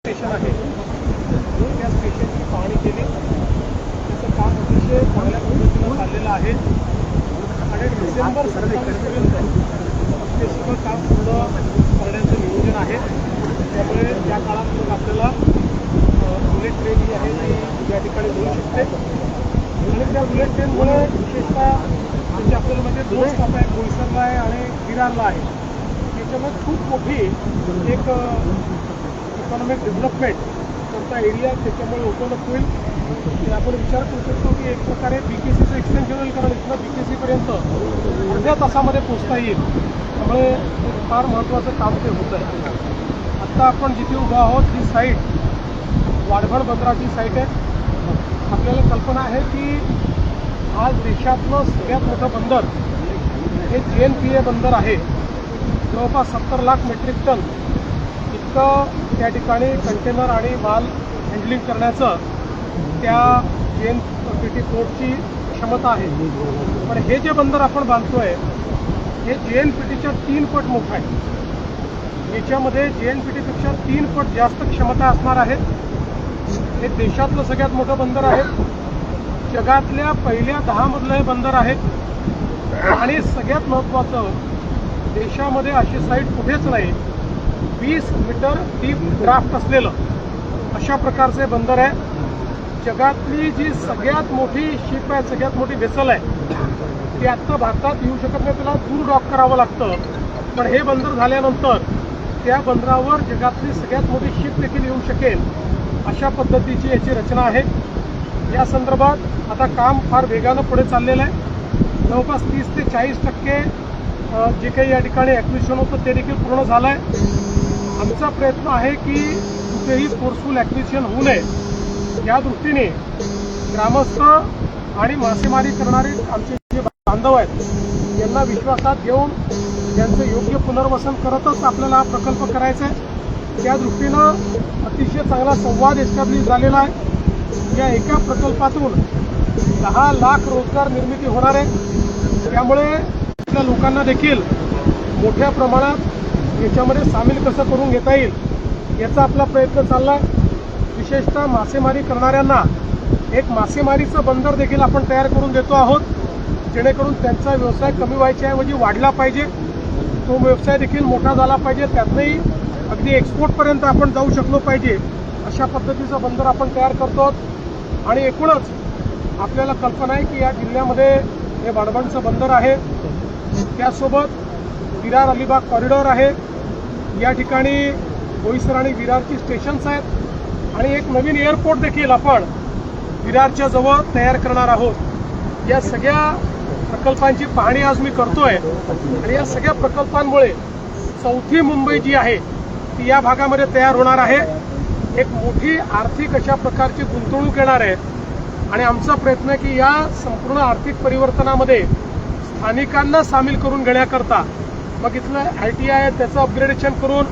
Station आहे त्या स्टेशनची पाहणी केली. त्याचं काम अतिशय चांगल्या पद्धतीनं चाललेलं आहे आणि डिसेंबर 27पर्यंत ते सगळं काम पूर्ण करण्याचं नियोजन आहे. त्यामुळे या काळात मग आपल्याला बुलेट ट्रेन जी आहे ती या ठिकाणी मिळू शकते आणि त्या बुलेट ट्रेनमुळे विशेषतः म्हणजे आपल्याला म्हणजे 2 स्टॉप आहे, बोईसरला आहे आणि विरारला आहे. त्याच्यामुळे खूप मोठी एक इकॉनॉमिक डेव्हलपमेंट कोणता एरिया त्याच्यामुळे ओपन अप होईल. आपण विचार करू शकतो की एक प्रकारे BKCचं एक्सटेन्शन होईल, कारण इथनं BKCपर्यंत अर्ध्या तासामध्ये पोचता येईल. त्यामुळे फार महत्त्वाचं काम ते होतं आहे. आत्ता आपण जिथे उभा आहोत ही साईट वाढवण बंदराची साईट आहे. आपल्याला कल्पना आहे की आज देशातलं सगळ्यात मोठं बंदर हे JNPA बंदर आहे. जवळपास 70 लाख मेट्रिक टन इतकं त्या ठिकाणी कंटेनर आणि माल हँडलिंग करण्याचं त्या JNPT पोर्टची क्षमता आहे. पण हे जे बंदर आपण बांधतोय हे JNPTच्या 3 पट मोठं आहे. याच्यामध्ये JNPTपेक्षा 3 पट जास्त क्षमता असणार आहे. हे देशातलं सगळ्यात मोठं बंदर आहे. जगातल्या पहिल्या 10 मधलं हे बंदर आहे आणि सगळ्यात महत्त्वाचं देशामध्ये अशी साईट कुठेच नाही 20 मीटर डीप ड्राफ्ट असलेलं अशा प्रकारचे बंदर आहे. जगातली जी सगळ्यात मोठी शिप आहे, सगळ्यात मोठी व्हेसल आहे ती आत्ता भारतात येऊ शकत नाही, त्याला दूर डॉक करावं लागतं. पण हे बंदर झाल्यानंतर त्या बंदरावर जगातली सगळ्यात मोठी शिप देखील येऊ शकेल अशा पद्धतीची याची रचना आहे. या संदर्भात आता काम फार वेगानं पुढे चाललेलं आहे. जवळपास 30 ते 40% जे काही या ठिकाणी ॲक्विजिशन होतं ते देखील पूर्ण झालं आहे. आमचा प्रयत्न आहे की कुठेही फोर्सफुल ॲक्विजिशन होऊ नये या दृष्टीने ग्रामस्थ आणि मासेमारी करणारे आमचे जे बांधव आहेत यांना विश्वासात घेऊन त्यांचं योग्य पुनर्वसन करतच आपल्याला हा प्रकल्प करायचा आहे. त्या दृष्टीनं अतिशय चांगला संवाद एस्टॅब्लिश झालेला आहे. या एका प्रकल्पातून 10 लाख रोजगार निर्मिती होणार आहे. त्यामुळे आपल्या लोकांना देखील मोठ्या प्रमाणात याच्यामध्ये सामील कसं करून घेता येईल याचा आपला प्रयत्न चालला आहे. विशेषतः मासेमारी करणाऱ्यांना एक मासेमारीचं बंदर देखील आपण तयार करून देतो आहोत, जेणेकरून त्यांचा व्यवसाय कमी व्हायच्याऐवजी वाढला पाहिजे, तो व्यवसाय देखील मोठा झाला पाहिजे, त्यातनंही अगदी एक्सपोर्टपर्यंत आपण जाऊ शकलो पाहिजे अशा पद्धतीचं बंदर आपण तयार करतो. आणि एकूणच आपल्याला कल्पना आहे की या जिल्ह्यामध्ये हे वाढवणचं बंदर आहे, त्यासोबत विरार अलिबाग कॉरिडॉर आहे. या ठिकाणी बोईसर आणि विरारची स्टेशन्स आहेत आणि एक नवीन एअरपोर्ट देखील आपण विरारच्या जवळ तयार करणार आहोत. या सगळ्या प्रकल्पांची पाहणी आज मी करतोय आणि या सगळ्या प्रकल्पांमुळे चौथी मुंबई जी आहे ती या भागामध्ये तयार होणार आहे. एक मोठी आर्थिक अशा प्रकारची गुंतवणूक येणार आहे आणि आमचा प्रयत्न आहे की या संपूर्ण आर्थिक परिवर्तनामध्ये स्थानिकांना सामील करून घेण्याकरता मग इथलं ITI आहे त्याचं अपग्रेडेशन करून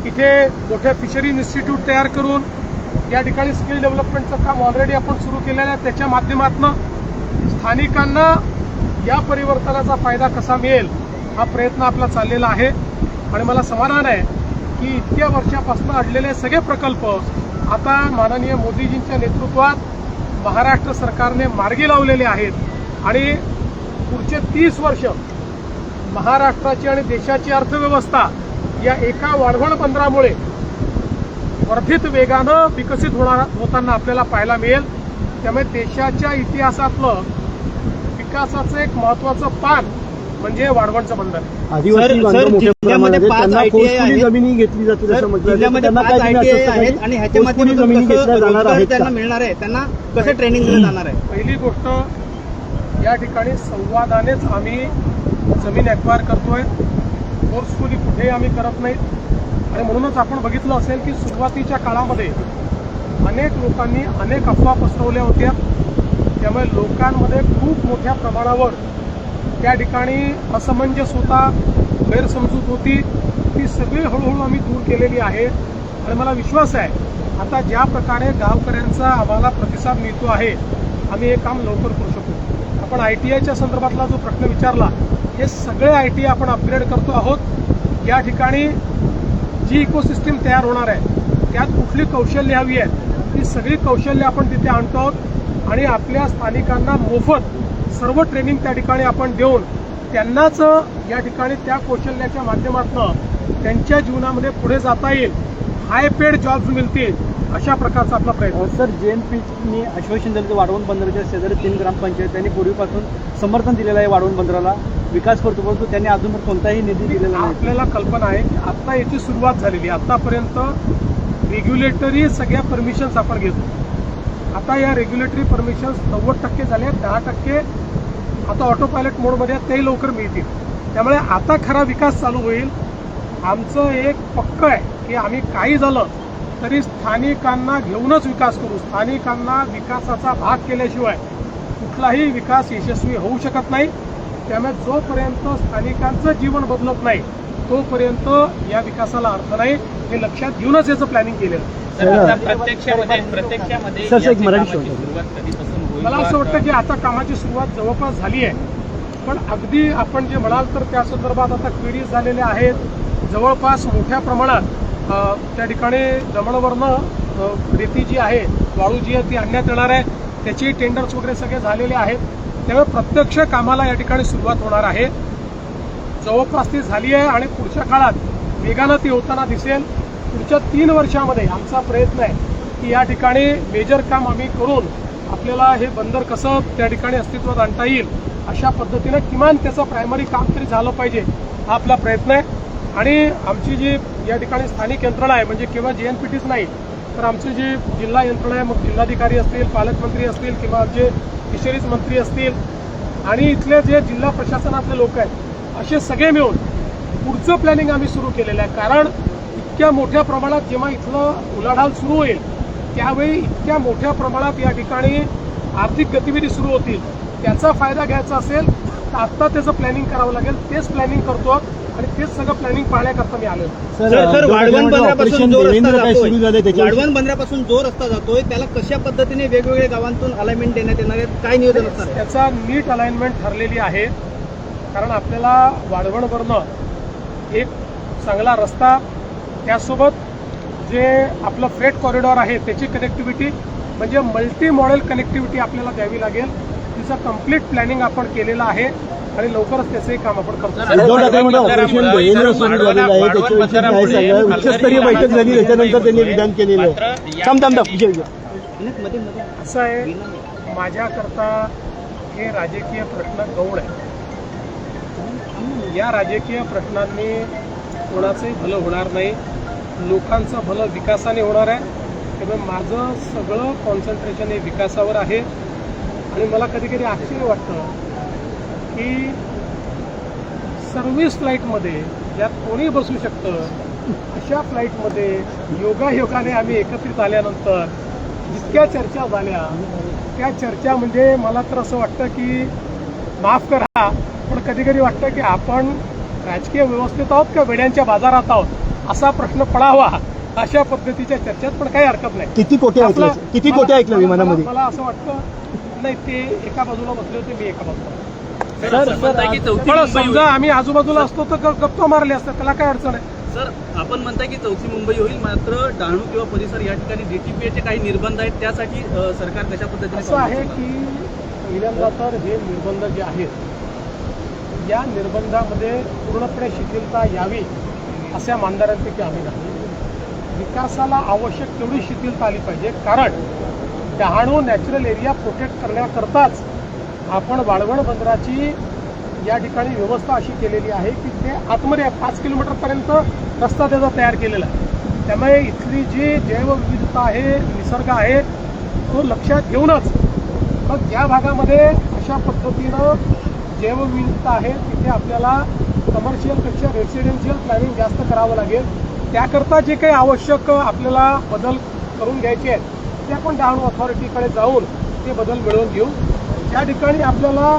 इथे मोठ्या फिशरी इन्स्टिट्यूट तयार करून या ठिकाणी स्किल डेव्हलपमेंटचं काम ऑलरेडी आपण सुरू केलेलं आहे. त्याच्या माध्यमातून स्थानिकांना या परिवर्तनाचा फायदा कसा मिळेल हा प्रयत्न आपला चाललेला आहे. आणि मला समाधान आहे की इतक्या वर्षापासून अडलेले सगळे प्रकल्प आता माननीय मोदीजींच्या नेतृत्वात महाराष्ट्र सरकारने मार्गी लावलेले आहेत आणि पुढचे 30 वर्ष महाराष्ट्राची आणि देशाची अर्थव्यवस्था या एका वाढवण बंदरामुळे वर्धित वेगानं विकसित होताना आपल्याला पाहायला मिळेल. त्यामुळे देशाच्या इतिहासातलं विकासाचं एक महत्त्वाचं पान म्हणजे वाढवणचं बंदर. जिल्ह्यामध्ये 5 ITI जमिनी घेतली जाते जिल्ह्यामध्ये 5 ITI आहेत आणि ह्याच्यामध्ये रोजगार त्यांना मिळणार आहे, त्यांना कसं ट्रेनिंग दिलं जाणार आहे. पहिली गोष्ट या ठिकाणी संवादानेच आम्ही जमीन ॲक्वायर करतोय, फोर्सफुली कुठेही आम्ही करत नाहीत. आणि म्हणूनच आपण बघितलं असेल की सुरुवातीच्या काळामध्ये अनेक लोकांनी अनेक अफवा पसरवल्या होत्या. त्यामुळे लोकांमध्ये खूप मोठ्या प्रमाणावर त्या ठिकाणी असमंजस होता, गैरसमजूत होती, ती सगळी हळूहळू आम्ही दूर केलेली आहे. आणि मला विश्वास आहे आता ज्या प्रकारे गावकऱ्यांचा आम्हाला प्रतिसाद मिळतो आहे आम्ही हे काम लवकर करू शकू. आपण ITIच्या संदर्भातला जो प्रश्न विचारला हे सगळे ITI आपण अपग्रेड करतो आहोत. या ठिकाणी जी इकोसिस्टीम तयार होणार आहे त्यात कुठली कौशल्य हवी आहे ती सगळी कौशल्य आपण तिथे आणतो आणि आपल्या स्थानिकांना मोफत सर्व ट्रेनिंग त्या ठिकाणी आपण देऊन त्यांनाच या ठिकाणी त्या कौशल्याच्या माध्यमातून त्यांच्या जीवनामध्ये पुढे जाता येईल, हाय पेड जॉब्स मिळतील अशा प्रकारचा आपला प्रयत्न. सर, JNPTने आश्वासन दिलं वाढवण बंदराच्या शेजारी 3 ग्रामपंचायत पूर्वीपासून समर्थन दिलेलं आहे वाढवण बंदराला, विकास करतो, परंतु त्यांनी अजून कोणताही निधी दिलेला नाही. आपल्याला कल्पना आहे की आता याची सुरुवात झालेली आहे. आतापर्यंत रेग्युलेटरी सगळ्या परमिशन्स आपण घेतो. आता या रेग्युलेटरी परमिशन्स 90% झाले, 10% आता ऑटो पायलट मोडमध्ये तेही लवकर मिळतील. त्यामुळे आता खरा विकास चालू होईल. आमचं एक पक्क आहे की आम्ही काही झालं तरी स्थानिकांना घेऊनच विकास करू. स्थानिकांना विकासाचा भाग केल्याशिवाय कुठलाही विकास यशस्वी होऊ शकत नाही. त्यामुळे जोपर्यंत स्थानिकांचं जीवन बदलत नाही तोपर्यंत या विकासाला अर्थ नाही, हे लक्षात घेऊनच याचं प्लॅनिंग केलेलं. प्रत्यक्षामध्ये मला असं वाटतं की आता कामाची सुरुवात जवळपास झाली आहे, पण अगदी आपण जे म्हणाल तर त्या संदर्भात आता क्वेरीज झालेल्या आहेत. जवळपास मोठ्या प्रमाणात त्या ठिकाणी जमणवरनं रेती जी आहे, वाळू जी आहे ती आणण्यात येणार आहे. त्याची टेंडर्स वगैरे सगळे झालेले आहेत. त्यामुळे प्रत्यक्ष कामाला या ठिकाणी सुरुवात होणार आहे. जवळपास ती झाली आहे आणि पुढच्या काळात वेगानं ती होताना दिसेल. पुढच्या 3 वर्षामध्ये आमचा प्रयत्न आहे की या ठिकाणी मेजर काम आम्ही करून आपल्याला हे बंदर कसं त्या ठिकाणी अस्तित्वात आणता येईल अशा पद्धतीनं किमान त्याचं प्रायमरी काम तरी झालं पाहिजे, हा आपला प्रयत्न आहे. आणि आमची जी या ठिकाणी स्थानिक यंत्रणा आहे, म्हणजे केवळ JNPTच नाही तर आमची जी जिल्हा यंत्रणा आहे, मग जिल्हाधिकारी असतील, पालकमंत्री असतील किंवा जे फिशरीज मंत्री असतील आणि इथले जे जिल्हा प्रशासनातले लोक आहेत, असे सगळे मिळून पुढचं प्लॅनिंग आम्ही सुरू केलेलं आहे. कारण इतक्या मोठ्या प्रमाणात जेव्हा इथलं उलाढाल सुरू होईल त्यावेळी इतक्या मोठ्या प्रमाणात या ठिकाणी आर्थिक गतिविधी सुरू होतील. त्याचा फायदा घ्यायचा असेल तर आत्ता त्याचं प्लॅनिंग करावं लागेल. तेच प्लॅनिंग करतो आणि तेच सगळं प्लॅनिंग पाहण्याकरता मी आलो. सर, वाढवण बंदरापासून जो रस्ता जातोय त्याला कशा पद्धतीने वेगवेगळ्या गावांतून अलाइनमेंट देण्यात येणार आहे, काय नियोजन असणार? त्याचा नीट अलाइनमेंट ठरलेली आहे. कारण आपल्याला वाढवणवरनं एक चांगला रस्ता, त्यासोबत जे आपलं फ्रेट कॉरिडॉर आहे त्याची कनेक्टिव्हिटी म्हणजे मल्टी मॉडेल कनेक्टिव्हिटी आपल्याला द्यावी लागेल. तिचं कम्प्लीट प्लॅनिंग आपण केलेलं आहे आणि लवकरच त्याचंही काम आपण करतो. उच्चस्तरीय बैठक झाली, त्याच्यानंतर त्यांनी विधान केलेलं आहे. असं आहे, माझ्याकरता हे राजकीय प्रश्न गौण आहे. या राजकीय प्रश्नांनी कोणाचंही भलं होणार नाही, लोकांचं भलं विकासाने होणार आहे. त्यामुळे माझं सगळं कॉन्सन्ट्रेशन हे विकासावर आहे. आणि मला कधी कधी आश्चर्य वाटतं की सर्व्हिस फ्लाईटमध्ये ज्यात कोणी बसू शकतं अशा फ्लाईटमध्ये योगायोगाने आम्ही एकत्रित आल्यानंतर जितक्या चर्चा झाल्या त्या चर्चा म्हणजे मला तर असं वाटतं की माफ करा पण कधी कधी वाटतं की आपण राजकीय व्यवस्थेत आहोत का वेड्यांच्या बाजारात आहोत असा प्रश्न पडावा. अशा पद्धतीच्या चर्चेत पण काही हरकत नाही. किती कोटी ऐकलं विमानामध्ये? मला असं वाटतं नाही, ते एका बाजूला बसले होते, मी एका बाजूला. सर, समजा आम्ही आजूबाजूला असतो तर गप्पा मारले असतात, त्याला काय अडचण आहे? सर, आपण म्हणताय की चौथी मुंबई होईल, मात्र डहाणू किंवा परिसर या ठिकाणी DTPAचे काही निर्बंध आहेत, त्यासाठी सरकार कशा पद्धतीने? असं आहे की पहिल्यांदा तर हे निर्बंध जे आहेत या निर्बंधामध्ये पूर्णपणे शिथिलता यावी अशा मानणाऱ्यांपैकी आम्ही नाही. विकासाला आवश्यक तेवढी शिथिलता आली पाहिजे. कारण डहाणू नॅचरल एरिया प्रोटेक्ट करण्याकरताच आपण वाळवण बंदराची या ठिकाणी व्यवस्था अशी केलेली आहे की ते आतमध्ये 5 किलोमीटरपर्यंत रस्ता त्याचा तयार केलेला आहे. त्यामुळे इथली जी जैवविविधता आहे, निसर्ग आहे, तो लक्षात घेऊनच मग या भागामध्ये अशा पद्धतीनं जैवविविधता आहे तिथे आपल्याला कमर्शियलपेक्षा रेसिडेन्शियल प्लॅनिंग जास्त करावं लागेल. त्याकरता जे काही आवश्यक आपल्याला बदल करून घ्यायचे आहेत ते आपण डहाणू अथॉरिटीकडे जाऊन ते बदल मिळवून घेऊ. ज्या ठिकाणी आपल्याला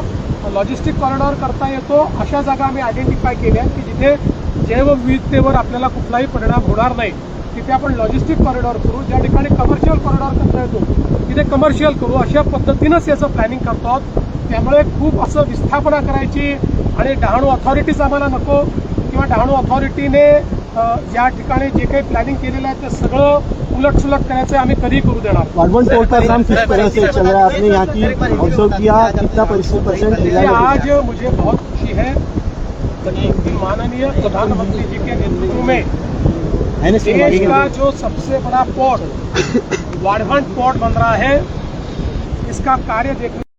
लॉजिस्टिक कॉरिडॉर करता येतो अशा जागा आम्ही आयडेंटिफाय केल्या की जिथे जैवविविधतेवर आपल्याला कुठलाही परिणाम होणार नाही तिथे आपण लॉजिस्टिक कॉरिडॉर करू. ज्या ठिकाणी कमर्शियल कॉरिडॉर करता येतो तिथे कमर्शियल करू. अशा पद्धतीनंच याचं प्लॅनिंग करतो आहोत. त्यामुळे खूप असं विस्थापना करायची आणि डहाणू अथॉरिटीज आम्हाला नको किंवा डहाणू अथॉरिटीने या ठिकाणी जे काही प्लॅनिंग केलेलं आहे ते सगळं उलटसुलट करायचं आम्ही कधी करू देणार. वार्डवन टोल का काम किस तरह से चल रहा है? आपने यहाँ की ऑब्जर्व किया, कितना %? देखिए, आज मुझे बहुत खुशी है कि माननीय प्रधानमंत्री जी के नेतृत्व में देश का जो सबसे बड़ा पोर्ट वाढवंट पोर्ट बन रहा है, इसका कार्य देखने